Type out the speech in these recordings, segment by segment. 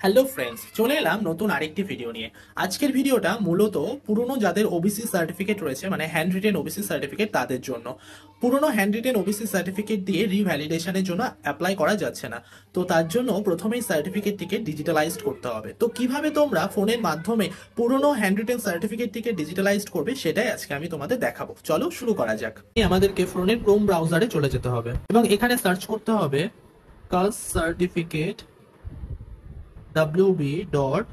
Hello friends, চলে এলাম নতুন আরেকটি ভিডিও নিয়ে। আজকের ভিডিওটা মূলত পুরনো যাদের ওবিসি সার্টিফিকেট রয়েছে, মানে হ্যান্ড রিটেন ওবিসি সার্টিফিকেট, তাদের জন্য। পুরনো হ্যান্ড রিটেন ওবিসি সার্টিফিকেট দিয়ে রিভ্যালিডেশনের জন্য অ্যাপ্লাই করা যাচ্ছে না, তো তার জন্য প্রথমেই সার্টিফিকেটটিকে ডিজিটালাইজড করতে হবে। তো কিভাবে তোমরা ফোনের মাধ্যমে পুরনো হ্যান্ড রিটেন সার্টিফিকেটটিকে ডিজিটালাইজড করবে সেটাই আজকে আমি তোমাদের দেখাবো। চলো শুরু করা যাক। আমাদেরকে ফোনের ক্রোম ব্রাউজারে চলে যেতে হবে এবং এখানে সার্চ করতে হবে কাস্ট সার্টিফিকেট wb.gov.in।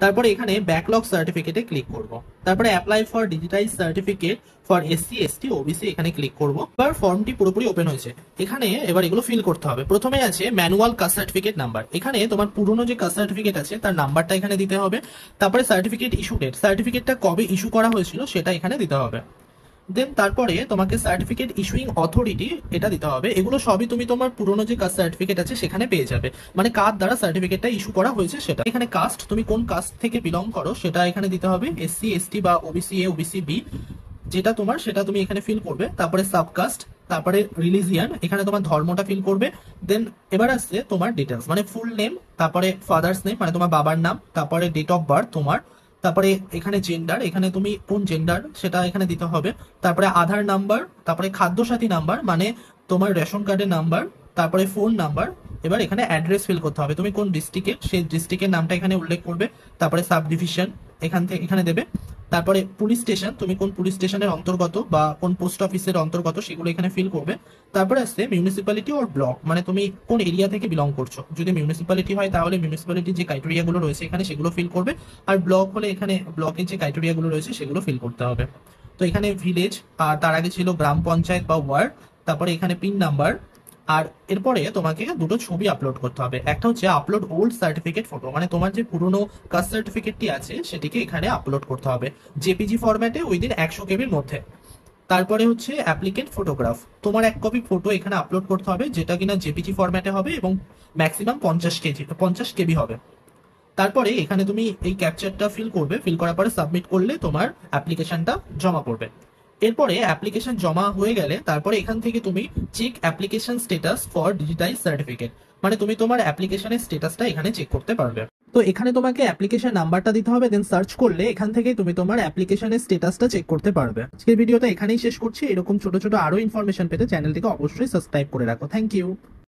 তারপরে এখানে ব্যাকলগ সার্টিফিকেটে ক্লিক করব। তারপরে apply for digitize certificate for SC ST OBC এখানে ক্লিক করব। এবার ফর্মটি পুরোপুরি ওপেন হয়েছে। এখানে এবার এগুলো ফিল করতে হবে। প্রথমে আছে ম্যানুয়াল কাস্ট সার্টিফিকেট নাম্বার। এখানে তোমার পুরনো যে কাস্ট সার্টিফিকেট আছে তার নাম্বারটা এখানে দিতে হবে। তারপরে সার্টিফিকেট ইস্যু ডেট, সার্টিফিকেটটা কবে ইস্যু করা হয়েছিল সেটা এখানে দিতে হবে। দেন তারপরে তোমাকে সার্টিফিকেট ইস্যুইং অথরিটি এটা দিতে হবে। এগুলো সবই তুমি তোমার পুরনো যে কাস্ট সার্টিফিকেট আছে সেখানে পেয়ে যাবে, মানে কার দ্বারা সার্টিফিকেটটা ইস্যু করা হয়েছে সেটা। এখানে কাস্ট, তুমি কোন কাস্ট থেকে বিলং করো সেটা এখানে দিতে হবে, এসসি এসটি বা ওবিসি এ ওবিসি বি যেটা তোমার সেটা তুমি এখানে ফিল করবে। তারপরে সাবকাস্ট, তারপরে রিলিজিয়ান, এখানে তোমার ধর্মটা ফিল করবে। দেন এবার আসছে তোমার ডিটেলস, মানে ফুল নেম, তারপরে ফাদার্স নেম মানে তোমার বাবার নাম, তারপরে ডেট অফ বার্থ তোমার, তারপরে এখানে জেন্ডার, এখানে তুমি কোন জেন্ডার সেটা এখানে দিতে হবে। তারপরে আধার নাম্বার, তারপরে খাদ্যসাথী নাম্বার মানে তোমার রেশন কার্ডের নাম্বার, তারপরে ফোন নাম্বার। এবার এখানে অ্যাড্রেস ফিল করতে হবে, তুমি কোন ডিস্ট্রিক্টের সেই ডিস্ট্রিক্টের নামটা এখানে উল্লেখ করবে। তারপরে সাব ডিভিশন এখান থেকে এখানে দেবে। তারপরে পুলিশ স্টেশন, তুমি কোন পুলিশ স্টেশনের অন্তর্গত বা কোন পোস্ট অফিসের অন্তর্গত সেগুলো এখানে ফিল করবে। তারপরে আসছে মিউনিসিপ্যালিটি ওর ব্লক, মানে তুমি কোন এরিয়া থেকে বিলং করছো। যদি মিউনিসিপ্যালিটি হয় তাহলে মিউনিসিপ্যালিটির যে ক্রাইটেরিয়া গুলো রয়েছে এখানে সেগুলো ফিল করবে। আর ব্লক হলে এখানে ব্লকের যে ক্রাইটেরিয়া গুলো রয়েছে সেগুলো ফিল করতে হবে। তো এখানে ভিলেজ, আর তার আগে ছিল গ্রাম পঞ্চায়েত বা ওয়ার্ড, তারপরে এখানে পিন নাম্বার। আর এরপরে তোমাকে দুটো ছবি আপলোড করতে হবে। একটা হচ্ছে আপলোড ওল্ড সার্টিফিকেট ফটো, মানে তোমার যে পুরনো কাস্ট সার্টিফিকেটটি আছে সেটিকে এখানে আপলোড করতে হবে জেপিজি ফরম্যাটে উইদিন 100 কেবির মধ্যে। তারপরে হচ্ছে অ্যাপ্লিকেন্ট ফটোগ্রাফ, তোমার এক কপি ফটো এখানে আপলোড করতে হবে যেটা কিনা জেপিজি ফরম্যাটে হবে এবং ম্যাক্সিমাম 50 কেবি হবে। তারপরে এখানে তুমি এই ক্যাপচারটা ফিল করবে, ফিল করার পরে সাবমিট করলে তোমার অ্যাপ্লিকেশনটা জমা পড়বে। এরপরে অ্যাপ্লিকেশন জমা হয়ে গেলে তারপরে এখান থেকে তুমি check application status for digitize certificate, মানে তুমি তোমার অ্যাপ্লিকেশনের স্ট্যাটাসটা এখানে চেক করতে পারবে। তো এখানে তোমাকে অ্যাপ্লিকেশন নাম্বারটা দিতে হবে, দেন সার্চ করলে এখান থেকে তুমি তোমার অ্যাপ্লিকেশনের স্ট্যাটাসটা চেক করতে পারবে। আজকের ভিডিওটা এখানেই শেষ করছি। এরকম ছোট ছোট আরো ইনফরমেশন পেতে চ্যানেলটিকে অবশ্যই সাবস্ক্রাইব করে রাখো। Thank you.